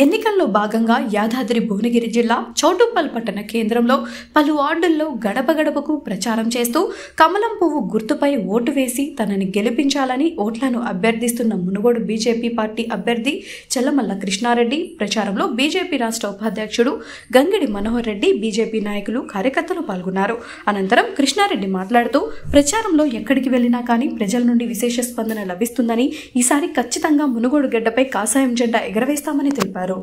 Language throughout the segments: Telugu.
ఎన్నికల్లో భాగంగా యాదాద్రి భువనగిరి జిల్లా చౌటుప్పల్ పట్టణ కేంద్రంలో పలు వార్డుల్లో గడప గడపకు ప్రచారం చేస్తూ కమలం పువ్వు గుర్తుపై ఓటు వేసి తనని గెలిపించాలని ఓట్లను అభ్యర్థిస్తున్న మునుగోడు బీజేపీ పార్టీ అభ్యర్థి చెల్లమల్ల కృష్ణారెడ్డి ప్రచారంలో బీజేపీ రాష్ట్ర ఉపాధ్యక్షుడు గంగిడి మనోహర్ రెడ్డి బీజేపీ నాయకులు కార్యకర్తలు పాల్గొన్నారు. అనంతరం కృష్ణారెడ్డి మాట్లాడుతూ ప్రచారంలో ఎక్కడికి వెళ్లినా కానీ ప్రజల నుండి విశేష స్పందన లభిస్తుందని, ఈసారి ఖచ్చితంగా మునుగోడు గడ్డపై కాషాయం జెండా ఎగరవేస్తామని తెలిపారు.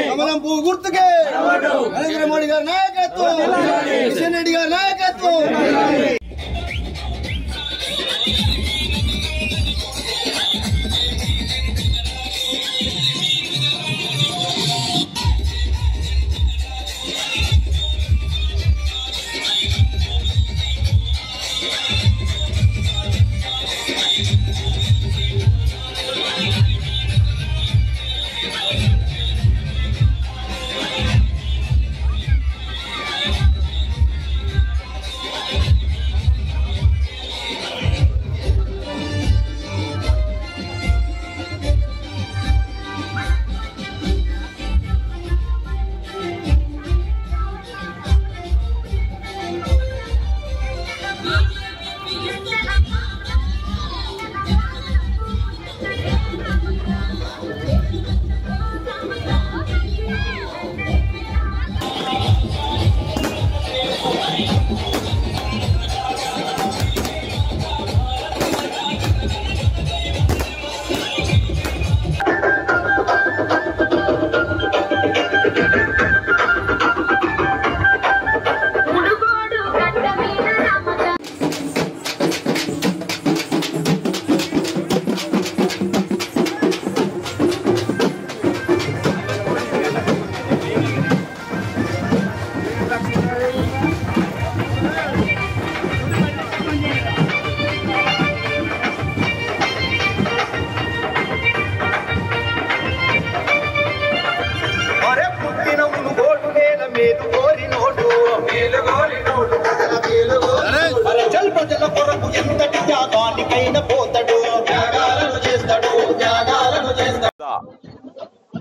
కమలం పువ్వు గుర్తుకే నరేంద్ర మోడీ గారి నాయకత్వం, కిషన్ రెడ్డి గారి నాయకత్వం.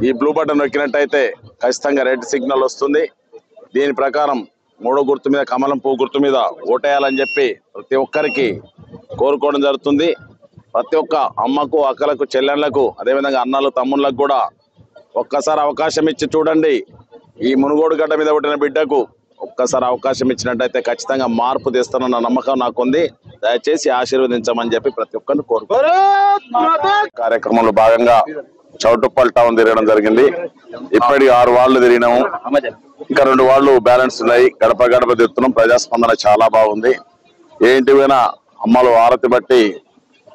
ఈ బ్లూ బటన్ నొక్కినట్టయితే ఖచ్చితంగా రెడ్ సిగ్నల్ వస్తుంది. దీని ప్రకారం మూడో గుర్తు మీద కమలం పువ్వు గుర్తు మీద ఓటేయాలని చెప్పి ప్రతి ఒక్కరికి కోరుకోవడం జరుగుతుంది. ప్రతి ఒక్క అమ్మకు, అక్కలకు, చెల్లెళ్లకు, అదేవిధంగా అన్నలు, తమ్ముళ్ళకు కూడా ఒక్కసారి అవకాశం ఇచ్చి చూడండి. ఈ మునుగోడు గడ్డ మీద పుట్టిన బిడ్డకు ఒక్కసారి అవకాశం ఇచ్చినట్టయితే ఖచ్చితంగా మార్పు తెస్తానన్న నమ్మకం నాకుంది. దయచేసి ఆశీర్వదించమని చెప్పి ప్రతి ఒక్కరిని కోరుకుంటున్నాను. కార్యక్రమంలో భాగంగా చౌటుప్పల్ టౌన్ తిరగడం జరిగింది. ఇప్పటికి 6 వార్డులు తిరిగినాము. ఇంకా 2 వార్డులు బ్యాలెన్స్ ఉన్నాయి. గడప గడప తిరుగుతున్నాం. ప్రజాస్పందన చాలా బాగుంది. ఏంటి పోయినా అమ్మలు ఆరతి బట్టి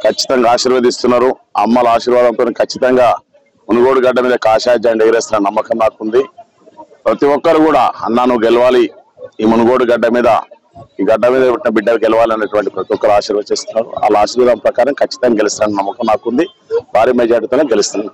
ఖచ్చితంగా ఆశీర్వదిస్తున్నారు. అమ్మల ఆశీర్వాదంతో ఖచ్చితంగా మునుగోడు గడ్డ మీద కాషాయ జెండా ఎగరేస్తున్న నమ్మకం నాకుంది. ప్రతి ఒక్కరు కూడా అన్నా నువ్వు గెలవాలి, ఈ మునుగోడు గడ్డ మీద, ఈ గడ్డ మీద పుట్టిన బిడ్డలు గెలవాలి అనేటువంటి ప్రతి ఒక్కరు ఆశీర్వదిస్తున్నారు. వాళ్ళ ఆశీర్వాదం ప్రకారం ఖచ్చితంగా గెలుస్తారని నమ్మకం నాకుంది. భారీ మెజార్టీతోనే గెలుస్తున్నాను.